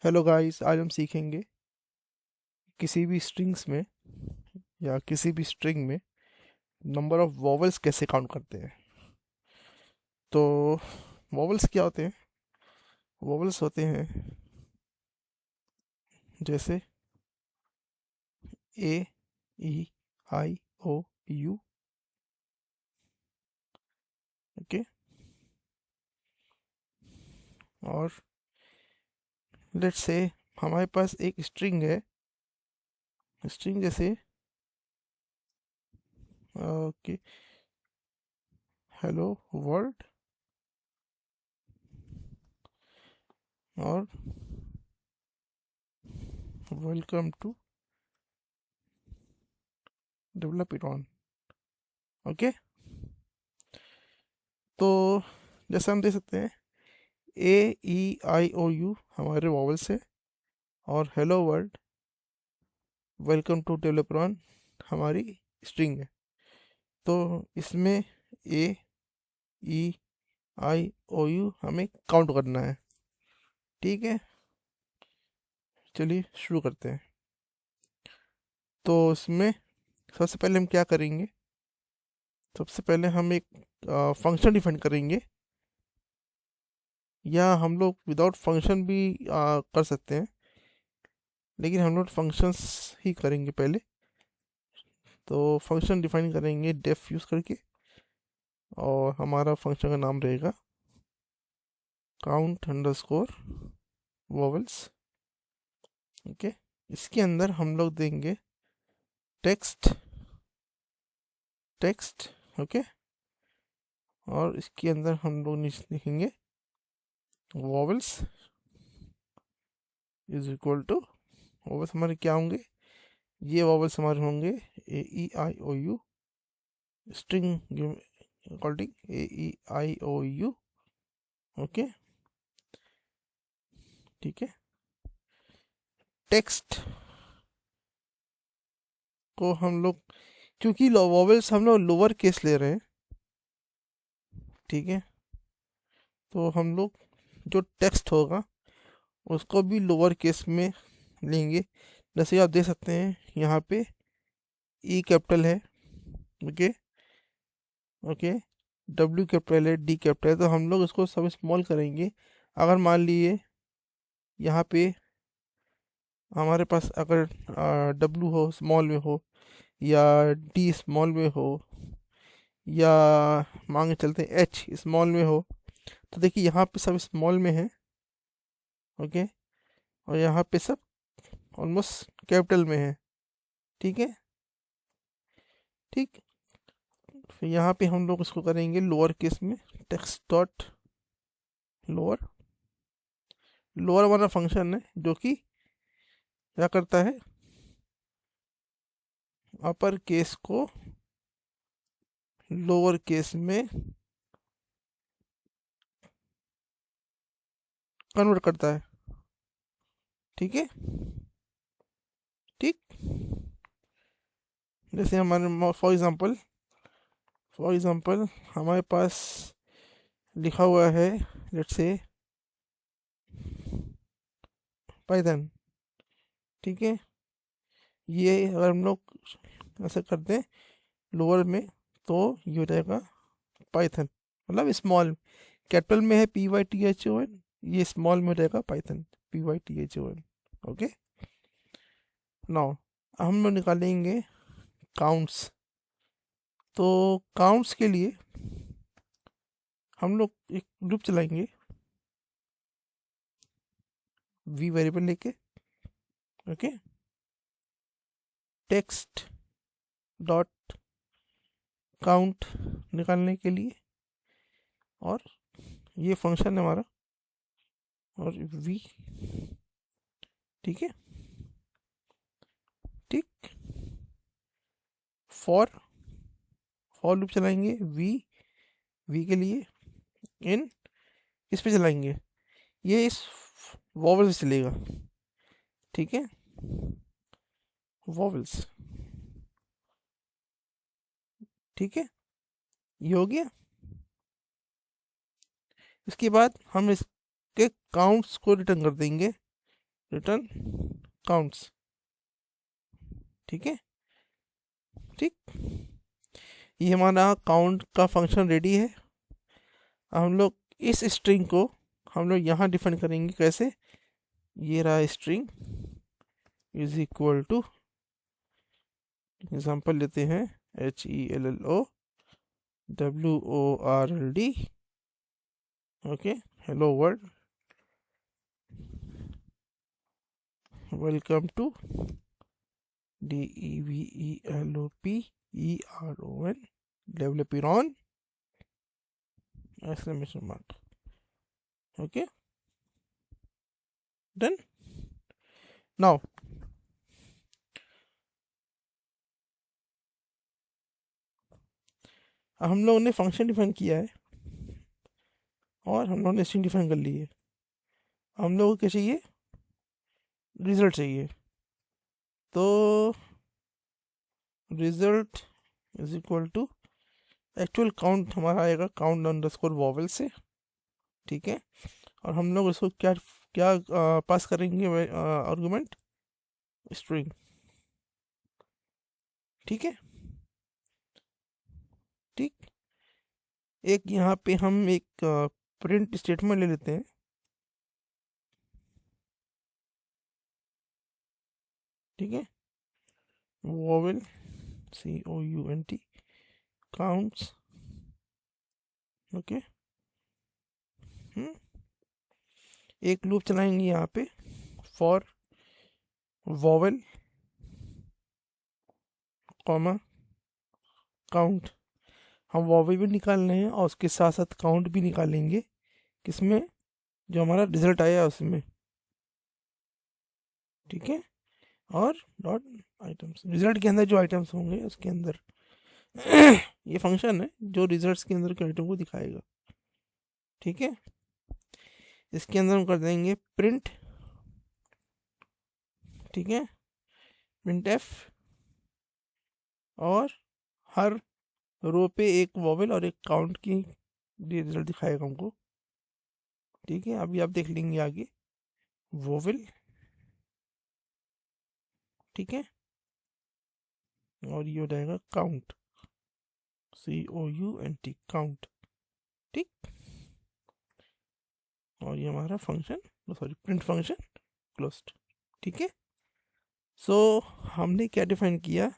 Hello guys, आज हम सीखेंगे किसी भी स्ट्रिंग्स में या किसी भी स्ट्रिंग में नंबर ऑफ वॉवल्स कैसे काउंट करते हैं। तो वॉवल्स क्या होते हैं? वॉवल्स होते हैं जैसे A, E, I, O, U. Okay. और लेट्स से हमारे पास एक स्ट्रिंग है। स्ट्रिंग जैसे ओके, हेलो वर्ल्ड और welcome to develop it on. Okay. तो जैसे हम देख सकते हैं, ए, ई, आई, ओ, यू हमारे वॉवल्स है और hello world, welcome to developer on हमारी स्ट्रिंग है। तो इसमें ए, ई, आई, ओ, यू हमें काउंट करना है। ठीक है, चलिए शुरू करते हैं। तो इसमें सबसे पहले हम क्या करेंगे? सबसे पहले हम एक फंक्शन डिफाइन करेंगे, या हम लोग विदाउट फंक्शन भी कर सकते हैं, लेकिन हम लोग फंक्शंस ही करेंगे पहले। तो फंक्शन डिफाइन करेंगे डेफ यूज़ करके, और हमारा फंक्शन का नाम रहेगा काउंट अंडरस्कोर वॉवल्स। ओके। इसके अंदर हम लोग देंगे टेक्स्ट। टेक्स्ट। ओके। और इसके अंदर हम लोग नीचे लिखेंगे vowels is equal to, vowels हमारे क्या होंगे? ये वॉवल्स हमारे होंगे A, E, I, O, U. String according A, E, I, O, U. Okay, ठीक है। टेक्स्ट को हम लोग, क्योंकि वॉवल्स हम लोग लोअर केस ले रहे हैं, ठीक है, तो हम लोग जो टेक्स्ट होगा उसको भी लोअर केस में लेंगे। जैसे आप देख सकते हैं यहाँ पे ई कैपिटल है। ओके। ओके। डब्ल्यू कैपिटल है, डी कैपिटल है, तो हम लोग इसको सब स्मॉल करेंगे। अगर मान लिए यहाँ पे हमारे पास अगर डब्ल्यू हो स्मॉल में हो, या डी स्मॉल में हो, या मान के चलते हैं एच स्मॉल में हो, तो देखिए यहाँ पे सब स्मॉल में है। ओके। और यहाँ पे सब ऑलमोस्ट कैपिटल में है। ठीक है। ठीक। फिर यहाँ पे हम लोग इसको करेंगे लोअर केस में, टेक्स्ट डॉट लोअर। लोअर हमारा फंक्शन है जो कि क्या करता है, अपर केस को लोअर केस में कन्वर्ट करता है। ठीक है। ठीक। जैसे हमारे फॉर एग्जांपल हमारे पास लिखा हुआ है, लेट्स से पाइथन। ठीक है। ये अगर हम लोग ऐसा करते हैं लोअर में, तो ये हो जाएगा पाइथन, मतलब स्मॉल। कैपिटल में है PYTHON, ये स्मॉल में हो जाएगा पाइथन, PYTHON। ओके। नाउ हम लोग निकालेंगे काउंट्स। तो काउंट्स के लिए हम लोग एक लूप चलाएंगे वी वेरिएबल लेके। ओके। टेक्स्ट डॉट काउंट निकालने के लिए, और ये फंक्शन है हमारा, और वी। ठीक है। ठीक। फॉर फॉर लूप चलाएंगे वी वी के लिए इन, इस पे चलाएंगे, ये इस वॉवल से चलेगा। ठीक है। वॉवल्स। ठीक है, ये हो गया। इसके बाद हम इसके काउंट्स को रिटर्न कर देंगे रिटर्न काउंट्स। ठीक है, ठीक, ये हमारा काउंट का फंक्शन रेडी है। अब हम लोग इस स्ट्रिंग को हम लोग यहाँ डिफाइन करेंगे कैसे। ये रहा string is equal to, example लेते हैं, HELLOWORLD, okay, hello world, welcome to DEVELOPERON, developeron, exclamation mark, okay, done. Now हम लोगों ने फंक्शन डिफाइन किया है और हम लोगों ने स्ट्रिंग डिफाइन कर ली है। हम लोगों को क्या चाहिए, रिजल्ट चाहिए। तो result is equal to actual count हमारा आएगा काउंट अंडरस्कोर वॉवल से। ठीक है, और हम लोग इसको क्या क्या पास करेंगे आर्गुमेंट, स्ट्रिंग। ठीक है, ठीक, एक यहाँ पे हम एक प्रिंट स्टेटमेंट ले लेते हैं। ठीक है, वोवेल COUNT काउंट्स, ओके, एक लूप चलाएंगे यहाँ पे फॉर वोवेल कॉमा काउंट। हम वोवेल भी निकाल रहे हैं और उसके साथ साथ काउंट भी निकालेंगे, किसमें, जो हमारा रिजल्ट आया उसमें। ठीक है, और डॉट आइटम्स, रिजल्ट के अंदर जो आइटम्स होंगे उसके अंदर ये फंक्शन है जो रिजल्ट्स के अंदर के आइटम को दिखाएगा। ठीक है, इसके अंदर हम कर देंगे प्रिंट। ठीक है, प्रिंट एफ, और हर रो पे एक वोवेल और एक काउंट की रिजल्ट दिखाएगा हमको। ठीक है, अभी आप देख लेंगे आगे वोवेल। ठीक है, और ये हो जाएगा काउंट, COUNT काउंट। ठीक, और ये हमारा function, sorry print function closed. ठीक है, सो हमने क्या डिफाइन किया,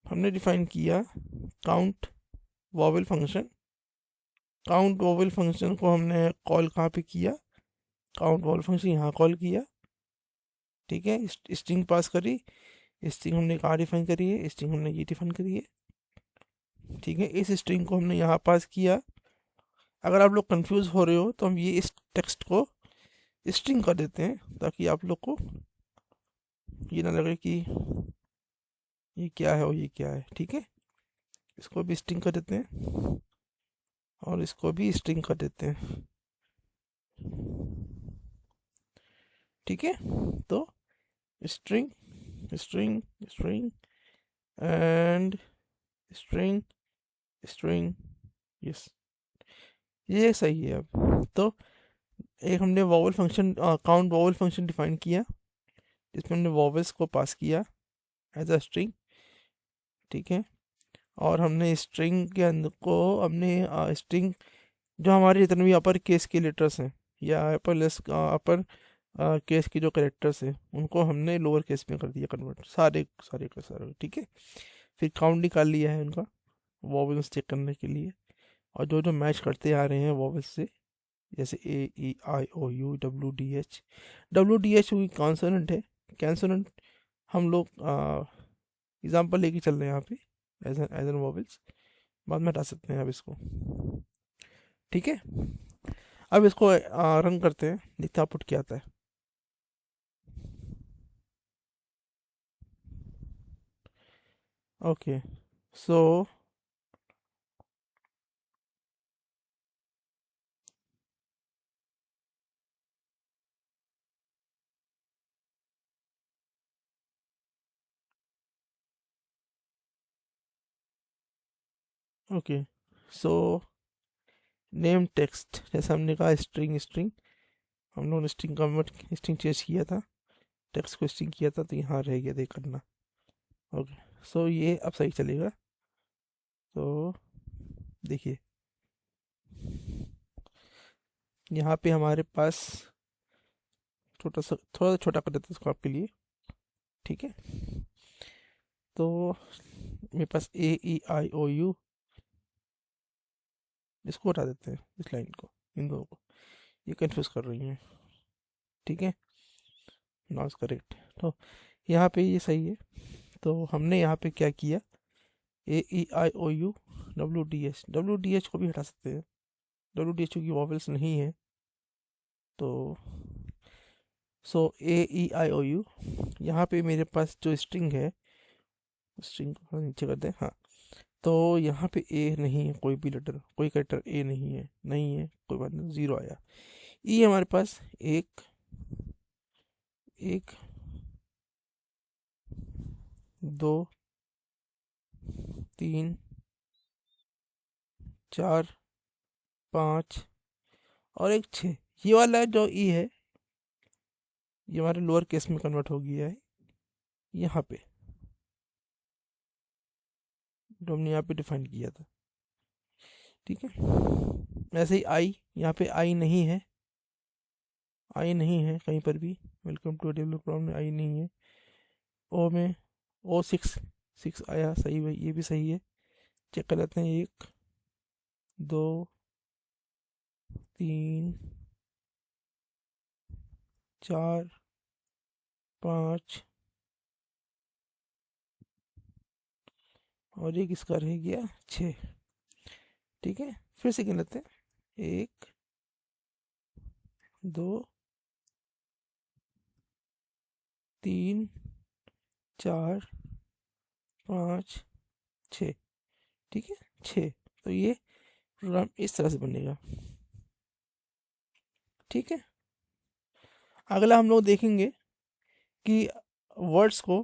हमने डिफाइन किया count vowel function. Count vowel function को हमने कॉल कहाँ पे किया, काउंट वोवेल फंक्शन यहाँ कॉल किया। ठीक है, स्ट्रिंग पास करी, स्ट्रिंग हमने कहाँ डिफाइन करी है, स्ट्रिंग हमने ये डिफाइन करी है। ठीक है, इस स्ट्रिंग को हमने यहाँ पास किया। अगर आप लोग कंफ्यूज हो रहे हो तो हम ये इस टेक्स्ट को स्ट्रिंग कर देते हैं ताकि आप लोग को ये ना लगे कि ये क्या है और ये क्या है। ठीक है, इसको भी स्ट्रिंग कर देते हैं और इसको भी स्ट्रिंग कर देते हैं। ठीक है, तो string string string and string string, yes, ये सही है। अब तो एक हमने vowel function, count vowel function define किया जिसमें हमने वोवेल्स को पास किया एज अ स्ट्रिंग। ठीक है, और हमने स्ट्रिंग के अंदर को हमने स्ट्रिंग जो हमारे जितने भी अपर केस के लेटर्स हैं या अपर केस के जो करेक्टर्स हैं उनको हमने लोअर केस में कर दिया कन्वर्ट, सारे सारे का सारे। ठीक है, फिर काउंट निकाल लिया है उनका वोवेल्स चेक करने के लिए, और जो जो मैच करते आ रहे हैं वोवेल्स से, जैसे AEIOU WDH हुई कॉन्सोनेंट है। कैंसोनेंट हम लोग एग्जाम्पल लेके चल रहे हैं यहाँ पे एज एन वोवेल्स, बाद में हटा सकते हैं अब इसको। ठीक है, अब इसको रन करते हैं, देखते हैं आउटपुट क्या आता है। Okay, so okay, so name text, जैसे हमने कहा स्ट्रिंग स्ट्रिंग, हम लोगों ने स्ट्रिंग चेंज किया था, टेक्स्ट को स्ट्रिंग किया था, तो यहाँ रह गया देख करना। ओके, सो ये अब सही चलेगा। तो देखिए यहाँ पे हमारे पास थोड़ा सा छोटा कर देते हैं इसको आपके लिए, ठीक है। तो मेरे पास AEIOU, इसको हटा देते हैं, इस लाइन को, इन दोनों को, ये कंफ्यूज कर रही हैं, ठीक है। Not correct. तो यहाँ पे ये सही है। तो हमने यहाँ पे क्या किया, AEIOU WDH को भी हटा सकते हैं, WDH की वॉवेल्स नहीं है। तो AEIOU, यहाँ पे मेरे पास जो स्ट्रिंग है, स्ट्रिंग को नीचे कर दें, हाँ। तो यहाँ पे ए नहीं है, कोई भी लेटर, कोई कैरेक्टर ए नहीं है, कोई बात नहीं, 0 आया। ई हमारे पास 1 1 2 3 4 5 और एक 6। ये वाला जो ई है, ये हमारे लोअर केस में कन्वर्ट हो गया है यहाँ पे, जो हमने यहाँ पे डिफाइन किया था, ठीक है। ऐसे ही आई, यहाँ पे आई नहीं है, कहीं पर भी। वेलकम टू डेवलप प्रॉब्लम में आई नहीं है। ओ में O6 आया, सही भाई, ये भी सही है। चेक कर लेते हैं, 1 2 3 4 5 और एक इसका रह गया 6, ठीक है। फिर से गिन लेते हैं, 1 2 3 4 5 6, ठीक है, 6। तो ये प्रोग्राम इस तरह से बनेगा, ठीक है। अगला हम लोग देखेंगे कि वर्ड्स को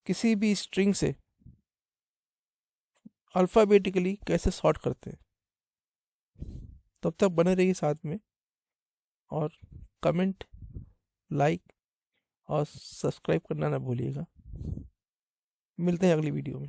किसी भी स्ट्रिंग से अल्फ़ाबेटिकली कैसे सॉर्ट करते हैं। तब तक बने रहिए साथ में, और कमेंट, लाइक और सब्सक्राइब करना ना भूलिएगा। मिलते हैं अगली वीडियो में।